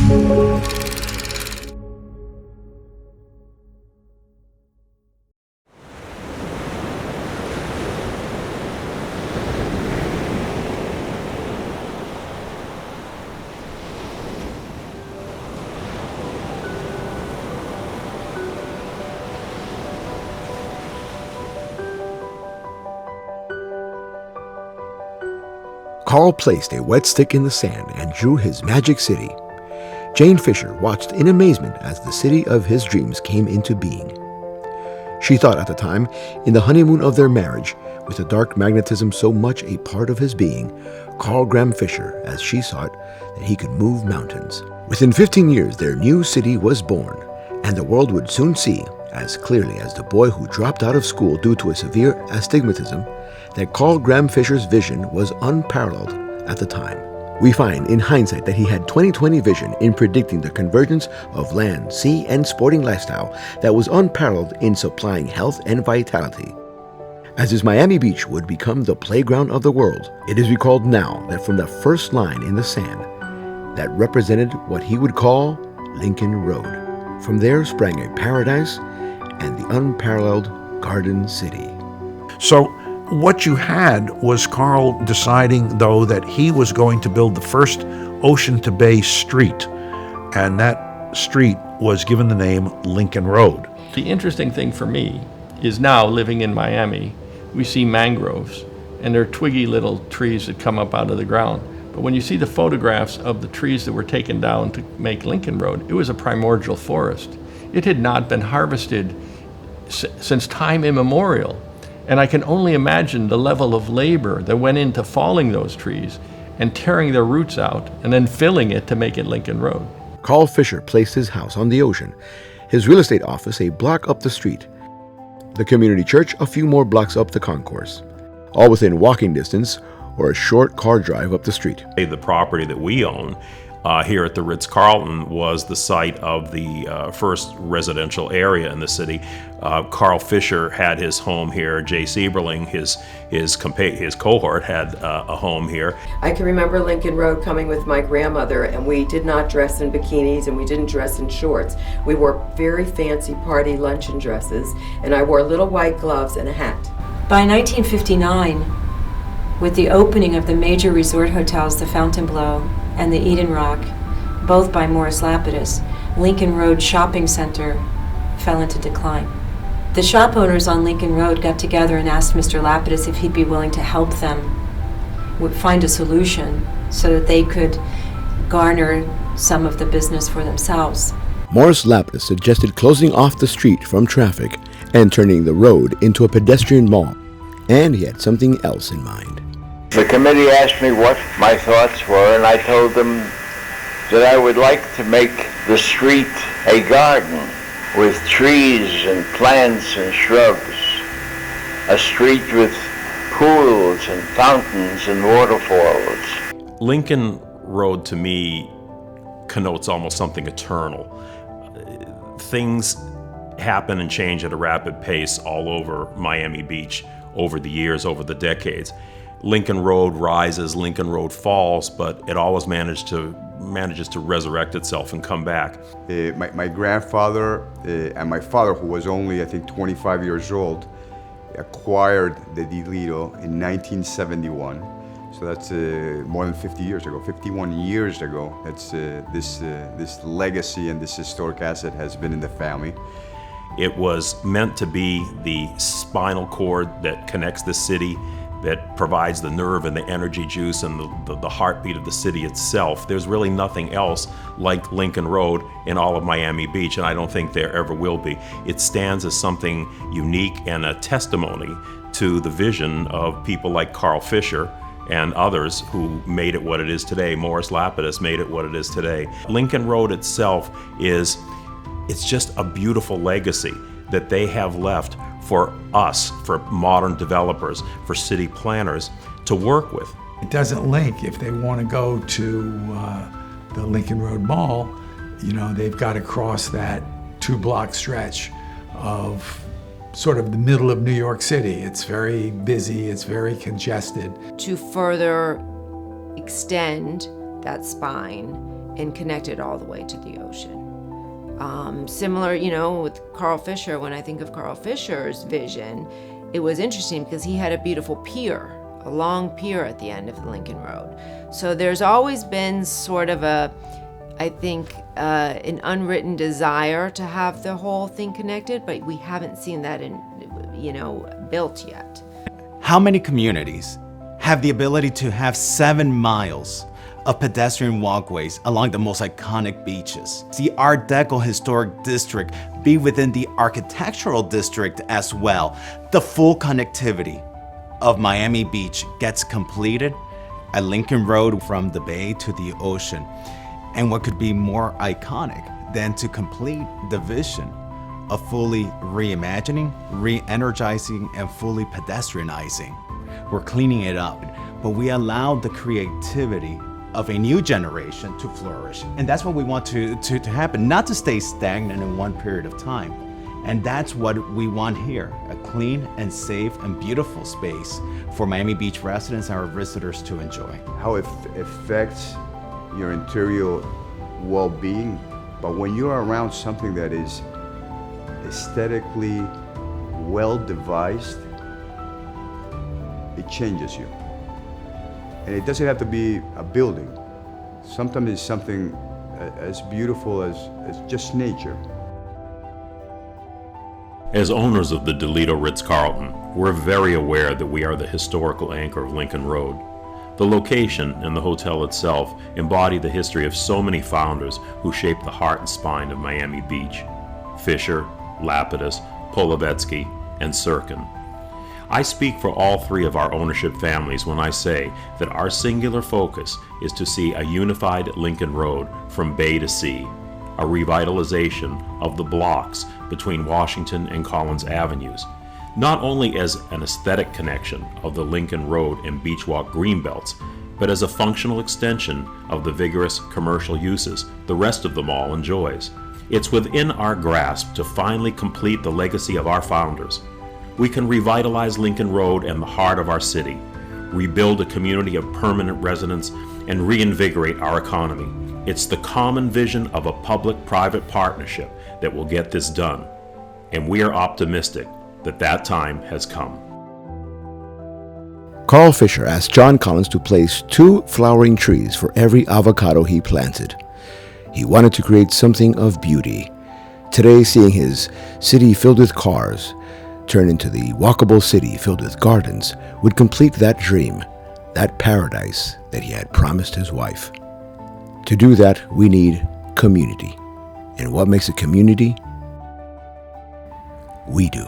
Carl placed a wet stick in the sand and drew his magic city. Jane Fisher watched in amazement as the city of his dreams came into being. She thought at the time, in the honeymoon of their marriage, with the dark magnetism so much a part of his being, Carl Graham Fisher, as she saw it, that he could move mountains. Within 15 years, their new city was born, and the world would soon see, as clearly as the boy who dropped out of school due to a severe astigmatism, that Carl Graham Fisher's vision was unparalleled at the time. We find in hindsight that he had 20/20 vision in predicting the convergence of land, sea, and sporting lifestyle that was unparalleled in supplying health and vitality. As his Miami Beach would become the playground of the world, it is recalled now that from the first line in the sand that represented what he would call Lincoln Road. From there sprang a paradise and the unparalleled Garden City. So what you had was Carl deciding, though, that he was going to build the first ocean-to-bay street, and that street was given the name Lincoln Road. The interesting thing for me is now living in Miami, we see mangroves, and they're twiggy little trees that come up out of the ground. But when you see the photographs of the trees that were taken down to make Lincoln Road, it was a primordial forest. It had not been harvested since time immemorial. And I can only imagine the level of labor that went into falling those trees and tearing their roots out and then filling it to make it Lincoln Road. Carl Fisher placed his house on the ocean, his real estate office a block up the street, the community church a few more blocks up the concourse, all within walking distance or a short car drive up the street. The property that we own here at the Ritz-Carlton was the site of the first residential area in the city. Carl Fisher had his home here. Jay Sieberling, his cohort, had a home here. I can remember Lincoln Road coming with my grandmother, and we did not dress in bikinis and we didn't dress in shorts. We wore very fancy party luncheon dresses, and I wore little white gloves and a hat. By 1959, with the opening of the major resort hotels, the Fontainebleau and the Eden Rock, both by Morris Lapidus, Lincoln Road Shopping Center fell into decline. The shop owners on Lincoln Road got together and asked Mr. Lapidus if he'd be willing to help them find a solution so that they could garner some of the business for themselves. Morris Lapidus suggested closing off the street from traffic and turning the road into a pedestrian mall, and he had something else in mind. The committee asked me what my thoughts were, and I told them that I would like to make the street a garden with trees and plants and shrubs, a street with pools and fountains and waterfalls. Lincoln Road, to me, connotes almost something eternal. Things happen and change at a rapid pace all over Miami Beach over the years, over the decades. Lincoln Road rises, Lincoln Road falls, but it always manages to resurrect itself and come back. My grandfather and my father, who was only, I think, 25 years old, acquired the Dilito in 1971. So that's more than 50 years ago, 51 years ago. That's this legacy and this historic asset has been in the family. It was meant to be the spinal cord that connects the city, that provides the nerve and the energy juice and the heartbeat of the city itself. There's really nothing else like Lincoln Road in all of Miami Beach, and I don't think there ever will be. It stands as something unique and a testimony to the vision of people like Carl Fisher and others who made it what it is today. Morris Lapidus made it what it is today. Lincoln Road itself it's just a beautiful legacy that they have left for us, for modern developers, for city planners to work with. It doesn't link. If they want to go to the Lincoln Road Mall, they've got to cross that 2-block stretch of sort of the middle of New York City. It's very busy, it's very congested. To further extend that spine and connect it all the way to the ocean. Similar, with Carl Fisher, when I think of Carl Fisher's vision, it was interesting because he had a beautiful pier, a long pier at the end of the Lincoln Road. So there's always been sort of an unwritten desire to have the whole thing connected, but we haven't seen that built yet. How many communities have the ability to have 7 miles of pedestrian walkways along the most iconic beaches? The Art Deco Historic District be within the Architectural District as well. The full connectivity of Miami Beach gets completed at Lincoln Road from the bay to the ocean. And what could be more iconic than to complete the vision of fully reimagining, re-energizing, and fully pedestrianizing? We're cleaning it up, but we allowed the creativity of a new generation to flourish. And that's what we want to happen, not to stay stagnant in one period of time. And that's what we want here, a clean and safe and beautiful space for Miami Beach residents and our visitors to enjoy. How it affects your interior well-being, but when you're around something that is aesthetically well-devised, it changes you. And it doesn't have to be a building. Sometimes it's something as beautiful as just nature. As owners of the Delito Ritz-Carlton, we're very aware that we are the historical anchor of Lincoln Road. The location and the hotel itself embody the history of so many founders who shaped the heart and spine of Miami Beach: Fisher, Lapidus, Polovetsky, and Sirkin. I speak for all 3 of our ownership families when I say that our singular focus is to see a unified Lincoln Road from bay to sea, a revitalization of the blocks between Washington and Collins Avenues, not only as an aesthetic connection of the Lincoln Road and Beach Walk greenbelts, but as a functional extension of the vigorous commercial uses the rest of the mall enjoys. It's within our grasp to finally complete the legacy of our founders. We can revitalize Lincoln Road and the heart of our city, rebuild a community of permanent residents, and reinvigorate our economy. It's the common vision of a public-private partnership that will get this done, and we are optimistic that that time has come. Carl Fisher asked John Collins to place 2 flowering trees for every avocado he planted. He wanted to create something of beauty. Today, seeing his city filled with cars turn into the walkable city filled with gardens would complete that dream, that paradise that he had promised his wife. To do that, we need community. And what makes a community? We do.